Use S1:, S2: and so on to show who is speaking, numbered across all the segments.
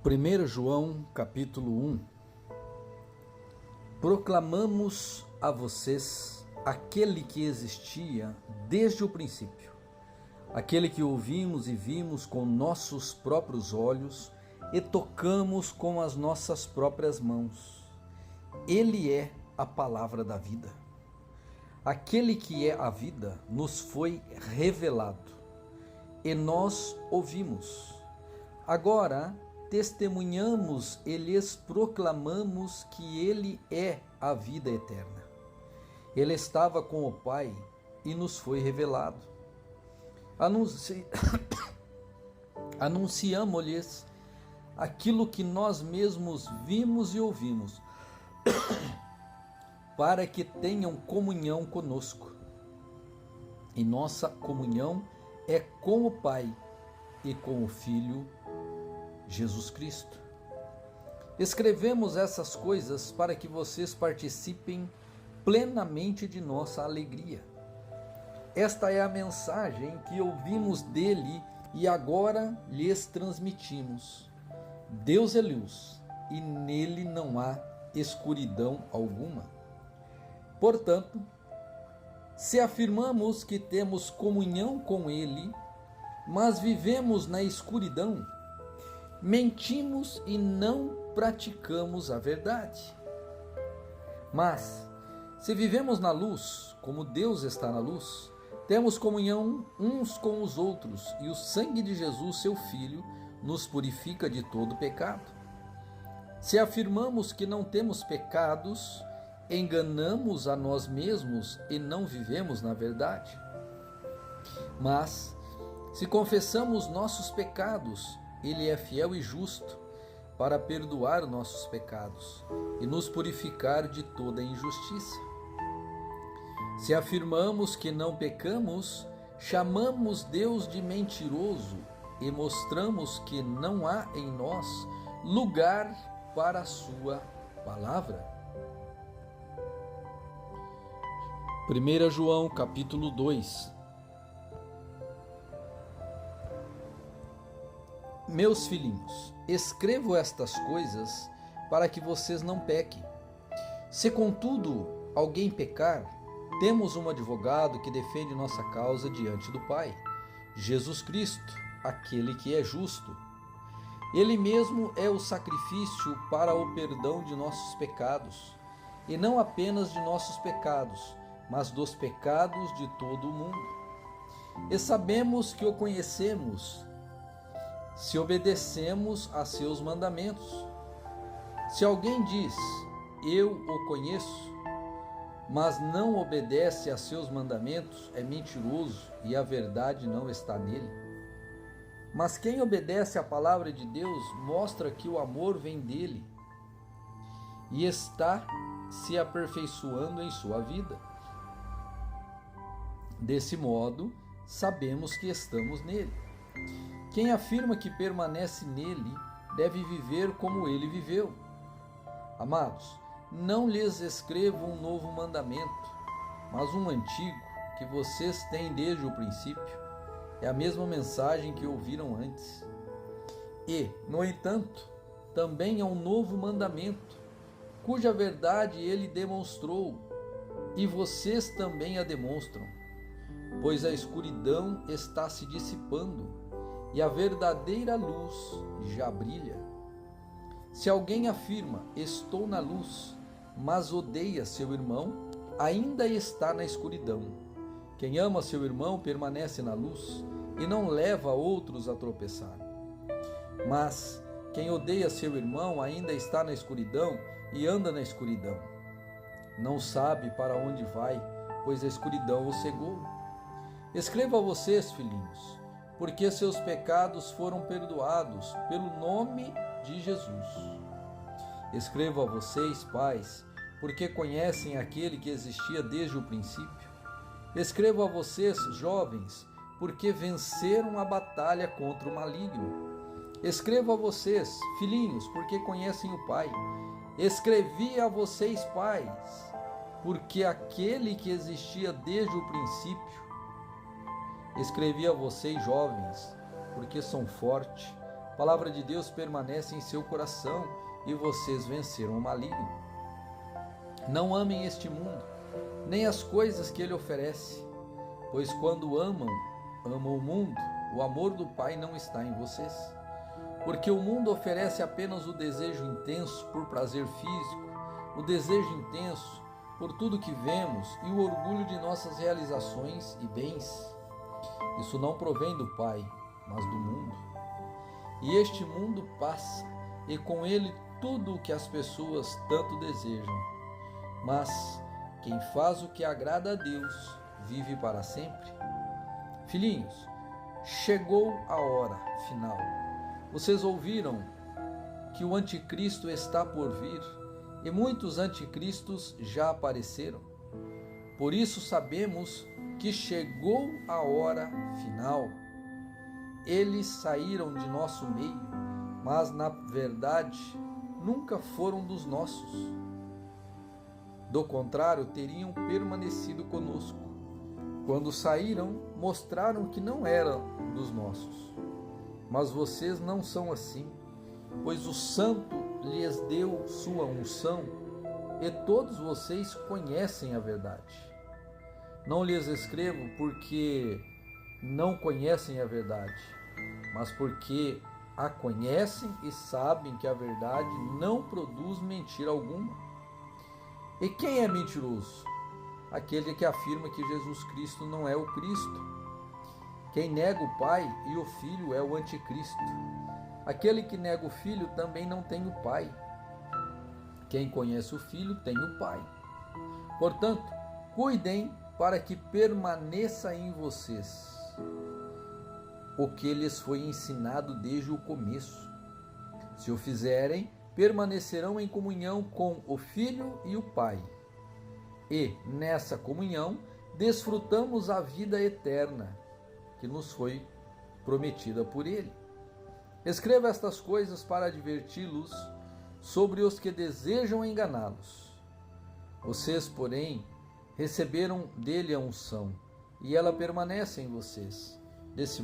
S1: 1 João capítulo 1. Proclamamos a vocês aquele que existia desde o princípio, aquele que ouvimos e vimos com nossos próprios olhos e tocamos com as nossas próprias mãos. Ele é a palavra da vida. Aquele que é a vida nos foi revelado e nós ouvimos. Agora testemunhamos e lhes proclamamos que Ele é a vida eterna. Ele estava com o Pai e nos foi revelado. Anunciamo-lhes aquilo que nós mesmos vimos e ouvimos, para que tenham comunhão conosco. E nossa comunhão é com o Pai e com o Filho Jesus Cristo. Escrevemos essas coisas para que vocês participem plenamente de nossa alegria. Esta é a mensagem que ouvimos dele e agora lhes transmitimos. Deus é luz e nele não há escuridão alguma. Portanto, se afirmamos que temos comunhão com ele, mas vivemos na escuridão, mentimos e não praticamos a verdade. Mas, se vivemos na luz, como Deus está na luz, temos comunhão uns com os outros, e o sangue de Jesus, seu Filho, nos purifica de todo pecado. Se afirmamos que não temos pecados, enganamos a nós mesmos e não vivemos na verdade. Mas, se confessamos nossos pecados, Ele é fiel e justo para perdoar nossos pecados e nos purificar de toda injustiça. Se afirmamos que não pecamos, chamamos Deus de mentiroso e mostramos que não há em nós lugar para a sua palavra. 1 João capítulo 2. Meus filhinhos, escrevo estas coisas para que vocês não pequem. Se contudo alguém pecar, temos um advogado que defende nossa causa diante do Pai, Jesus Cristo, aquele que é justo. Ele mesmo é o sacrifício para o perdão de nossos pecados, e não apenas de nossos pecados, mas dos pecados de todo o mundo. E sabemos que o conhecemos se obedecemos a seus mandamentos. Se alguém diz, eu o conheço, mas não obedece a seus mandamentos, é mentiroso e a verdade não está nele. Mas quem obedece à palavra de Deus mostra que o amor vem dele e está se aperfeiçoando em sua vida. Desse modo, sabemos que estamos nele. Quem afirma que permanece nele deve viver como ele viveu. Amados, não lhes escrevo um novo mandamento, mas um antigo que vocês têm desde o princípio. É a mesma mensagem que ouviram antes. E, no entanto, também é um novo mandamento, cuja verdade ele demonstrou, e vocês também a demonstram, pois a escuridão está se dissipando e a verdadeira luz já brilha. Se alguém afirma, estou na luz, mas odeia seu irmão, ainda está na escuridão. Quem ama seu irmão permanece na luz e não leva outros a tropeçar. Mas quem odeia seu irmão ainda está na escuridão e anda na escuridão. Não sabe para onde vai, pois a escuridão o cegou. Escrevo a vocês, filhinhos, porque seus pecados foram perdoados pelo nome de Jesus. Escrevo a vocês, pais, porque conhecem aquele que existia desde o princípio. Escrevo a vocês, jovens, porque venceram a batalha contra o maligno. Escrevo a vocês, filhinhos, porque conhecem o Pai. Escrevi a vocês, pais, porque aquele que existia desde o princípio. Escrevi a vocês, jovens, porque são fortes A palavra de Deus permanece em seu coração e vocês venceram o maligno. Não amem este mundo, nem as coisas que ele oferece, pois quando amam o mundo, o amor do Pai não está em vocês. Porque o mundo oferece apenas o desejo intenso por prazer físico, o desejo intenso por tudo que vemos e o orgulho de nossas realizações e bens. Isso não provém do Pai, mas do mundo. E este mundo passa, e com ele tudo o que as pessoas tanto desejam. Mas quem faz o que agrada a Deus vive para sempre. Filhinhos, chegou a hora final. Vocês ouviram que o anticristo está por vir, e muitos anticristos já apareceram. Por isso sabemos que chegou a hora final. Eles saíram de nosso meio, mas na verdade nunca foram dos nossos. Do contrário, teriam permanecido conosco. Quando saíram, mostraram que não eram dos nossos. Mas vocês não são assim, pois o Santo lhes deu sua unção, e todos vocês conhecem a verdade. Não lhes escrevo porque não conhecem a verdade, mas porque a conhecem e sabem que a verdade não produz mentira alguma. E quem é mentiroso? Aquele que afirma que Jesus Cristo não é o Cristo. Quem nega o Pai e o Filho é o anticristo. Aquele que nega o Filho também não tem o Pai. Quem conhece o Filho tem o Pai. Portanto, cuidem para que permaneça em vocês o que lhes foi ensinado desde o começo. Se o fizerem, permanecerão em comunhão com o Filho e o Pai. E, nessa comunhão, desfrutamos a vida eterna que nos foi prometida por ele. Escreva estas coisas para adverti-los sobre os que desejam enganá-los. Vocês, porém, receberam dele a unção, e ela permanece em vocês. De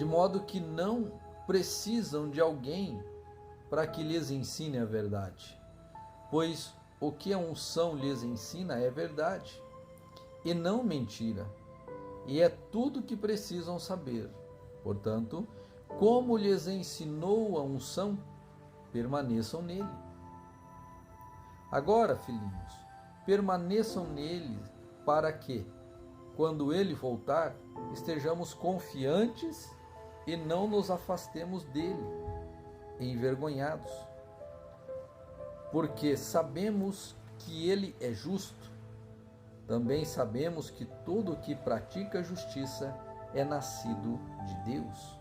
S1: modo que não precisam de alguém para que lhes ensine a verdade, pois o que a unção lhes ensina é verdade, e não mentira, e é tudo o que precisam saber. Portanto, como lhes ensinou a unção, permaneçam nele. Agora, filhinhos, permaneçam nele para que, quando ele voltar, estejamos confiantes e não nos afastemos dele, envergonhados. Porque sabemos que ele é justo. Também sabemos que todo o que pratica justiça é nascido de Deus.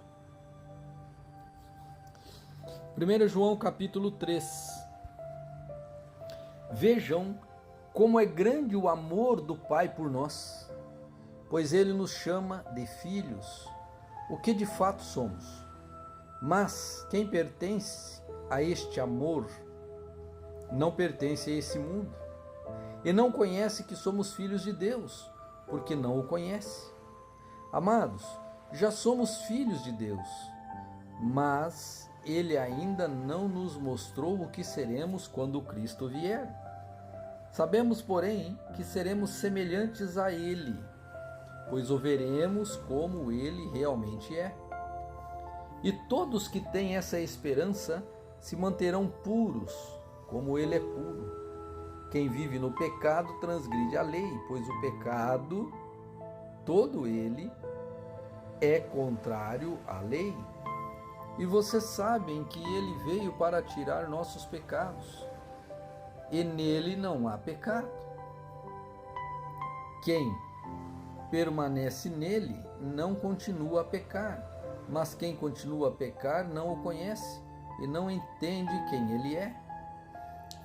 S1: 1 João capítulo 3. Vejam como é grande o amor do Pai por nós, pois ele nos chama de filhos, o que de fato somos. Mas quem pertence a este amor não pertence a esse mundo, e não conhece que somos filhos de Deus, porque não o conhece. Amados, já somos filhos de Deus, mas ele ainda não nos mostrou o que seremos quando Cristo vier. Sabemos, porém, que seremos semelhantes a ele, pois o veremos como ele realmente é. E todos que têm essa esperança se manterão puros, como ele é puro. Quem vive no pecado transgride a lei, pois o pecado, todo ele, é contrário à lei. E vocês sabem que ele veio para tirar nossos pecados, e nele não há pecado. Quem permanece nele não continua a pecar, mas quem continua a pecar não o conhece e não entende quem ele é.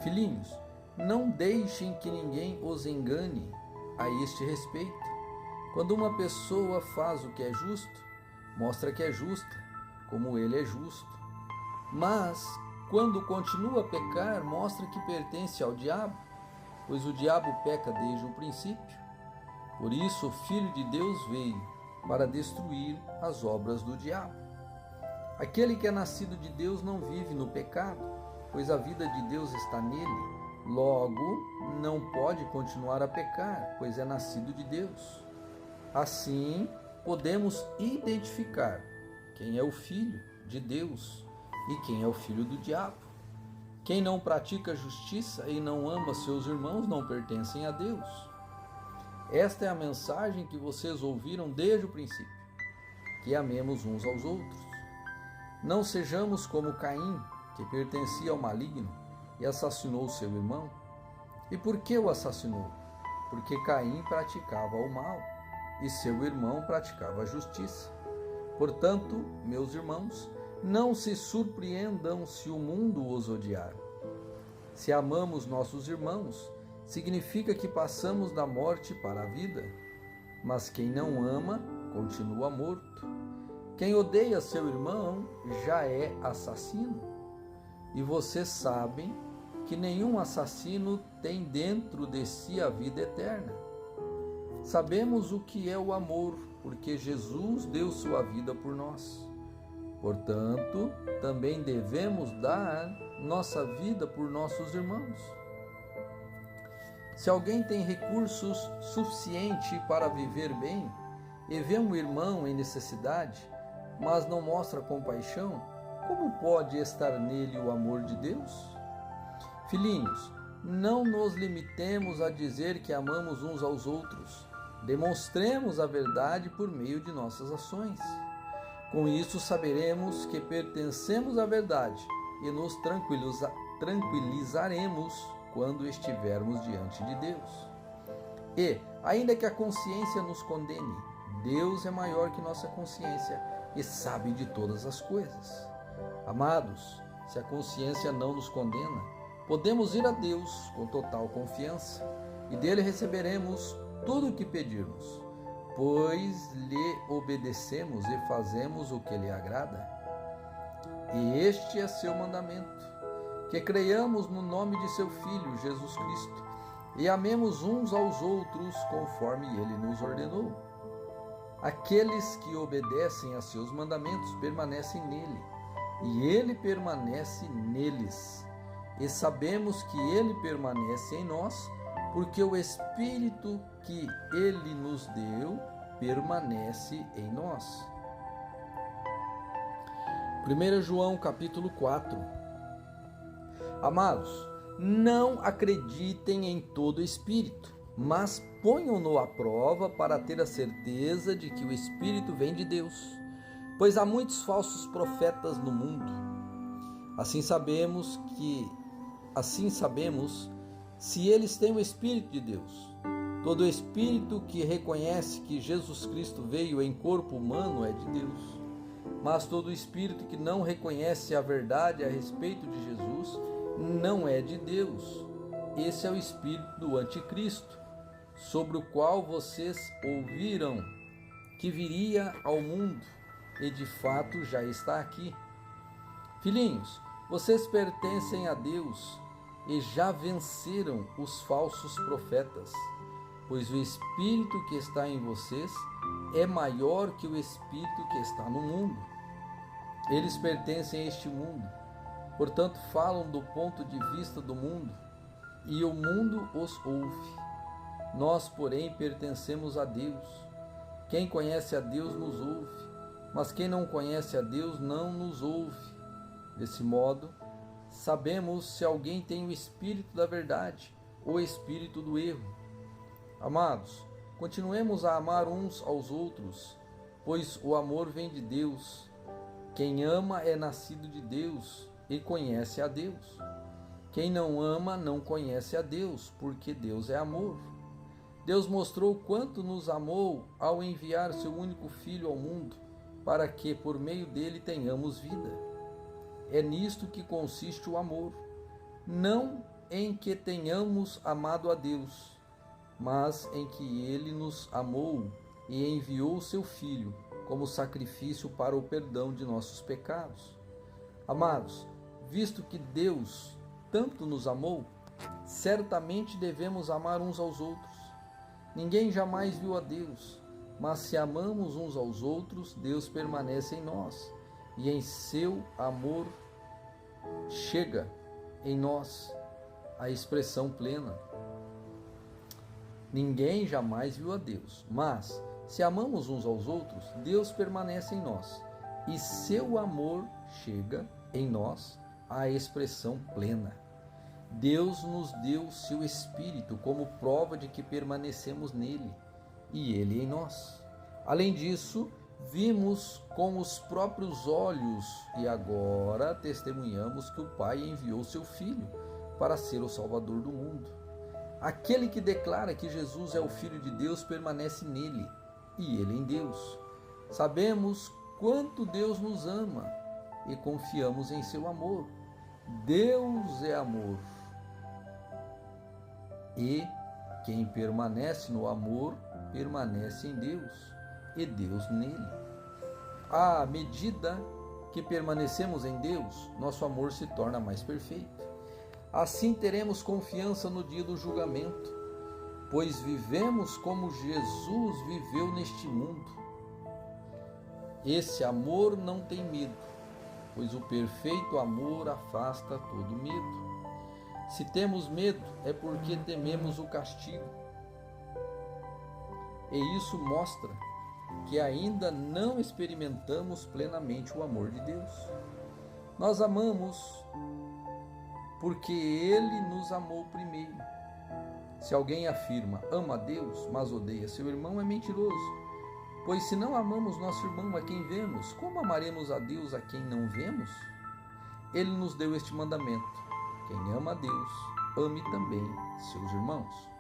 S1: Filhinhos, não deixem que ninguém os engane a este respeito. Quando uma pessoa faz o que é justo, mostra que é justa, como ele é justo. Mas, quando continua a pecar, mostra que pertence ao diabo, pois o diabo peca desde o princípio. Por isso, o Filho de Deus veio para destruir as obras do diabo. Aquele que é nascido de Deus não vive no pecado, pois a vida de Deus está nele. Logo, não pode continuar a pecar, pois é nascido de Deus. Assim, podemos identificar quem é o filho de Deus e quem é o filho do diabo. Quem não pratica a justiça e não ama seus irmãos não pertencem a Deus. Esta é a mensagem que vocês ouviram desde o princípio, que amemos uns aos outros. Não sejamos como Caim, que pertencia ao maligno e assassinou seu irmão. E por que o assassinou? Porque Caim praticava o mal e seu irmão praticava a justiça. Portanto, meus irmãos, não se surpreendam se o mundo os odiar. Se amamos nossos irmãos, significa que passamos da morte para a vida. Mas quem não ama, continua morto. Quem odeia seu irmão já é assassino. E vocês sabem que nenhum assassino tem dentro de si a vida eterna. Sabemos o que é o amor, porque Jesus deu sua vida por nós. Portanto, também devemos dar nossa vida por nossos irmãos. Se alguém tem recursos suficientes para viver bem e vê um irmão em necessidade, mas não mostra compaixão, como pode estar nele o amor de Deus? Filhinhos, não nos limitemos a dizer que amamos uns aos outros. Demonstremos a verdade por meio de nossas ações. Com isso saberemos que pertencemos à verdade e nos tranquilizaremos quando estivermos diante de Deus. E, ainda que a consciência nos condene, Deus é maior que nossa consciência e sabe de todas as coisas. Amados, se a consciência não nos condena, podemos ir a Deus com total confiança e dele receberemos tudo o que pedirmos, pois lhe obedecemos e fazemos o que lhe agrada. E este é seu mandamento, que creiamos no nome de seu Filho, Jesus Cristo, e amemos uns aos outros conforme ele nos ordenou. Aqueles que obedecem a seus mandamentos permanecem nele, e ele permanece neles. E sabemos que ele permanece em nós, porque o Espírito que ele nos deu permanece em nós. 1 João capítulo 4. Amados, não acreditem em todo espírito, mas ponham-no à prova para ter a certeza de que o Espírito vem de Deus, pois há muitos falsos profetas no mundo. Assim sabemos se eles têm o Espírito de Deus. Todo espírito que reconhece que Jesus Cristo veio em corpo humano é de Deus. Mas todo espírito que não reconhece a verdade a respeito de Jesus não é de Deus. Esse é o espírito do anticristo, sobre o qual vocês ouviram que viria ao mundo e de fato já está aqui. Filhinhos, vocês pertencem a Deus e já venceram os falsos profetas, pois o Espírito que está em vocês é maior que o Espírito que está no mundo. Eles pertencem a este mundo, portanto falam do ponto de vista do mundo, e o mundo os ouve. Nós, porém, pertencemos a Deus. Quem conhece a Deus nos ouve, mas quem não conhece a Deus não nos ouve. Desse modo, sabemos se alguém tem o espírito da verdade ou o espírito do erro. Amados, continuemos a amar uns aos outros, pois o amor vem de Deus. Quem ama é nascido de Deus e conhece a Deus. Quem não ama não conhece a Deus, porque Deus é amor. Deus mostrou quanto nos amou ao enviar seu único Filho ao mundo, para que por meio dele tenhamos vida. É nisto que consiste o amor, não em que tenhamos amado a Deus, mas em que ele nos amou e enviou seu Filho como sacrifício para o perdão de nossos pecados. Amados, visto que Deus tanto nos amou, certamente devemos amar uns aos outros. Ninguém jamais viu a Deus, mas se amamos uns aos outros, Deus permanece em nós, e em seu amor chega em nós a expressão plena. Ninguém jamais viu a Deus, mas se amamos uns aos outros, Deus permanece em nós e seu amor chega em nós à expressão plena. Deus nos deu seu Espírito como prova de que permanecemos nele e ele em nós. Além disso, vimos com os próprios olhos e agora testemunhamos que o Pai enviou seu Filho para ser o Salvador do mundo. Aquele que declara que Jesus é o Filho de Deus permanece nele e ele em Deus. Sabemos quanto Deus nos ama e confiamos em seu amor. Deus é amor. E quem permanece no amor permanece em Deus e Deus nele. À medida que permanecemos em Deus, nosso amor se torna mais perfeito. Assim teremos confiança no dia do julgamento, pois vivemos como Jesus viveu neste mundo. Esse amor não tem medo, pois o perfeito amor afasta todo medo. Se temos medo, é porque tememos o castigo. E isso mostra que ainda não experimentamos plenamente o amor de Deus. Nós amamos porque Ele nos amou primeiro. Se alguém afirma, ama a Deus, mas odeia seu irmão, é mentiroso. Pois se não amamos nosso irmão a quem vemos, como amaremos a Deus a quem não vemos? Ele nos deu este mandamento: quem ama a Deus, ame também seus irmãos.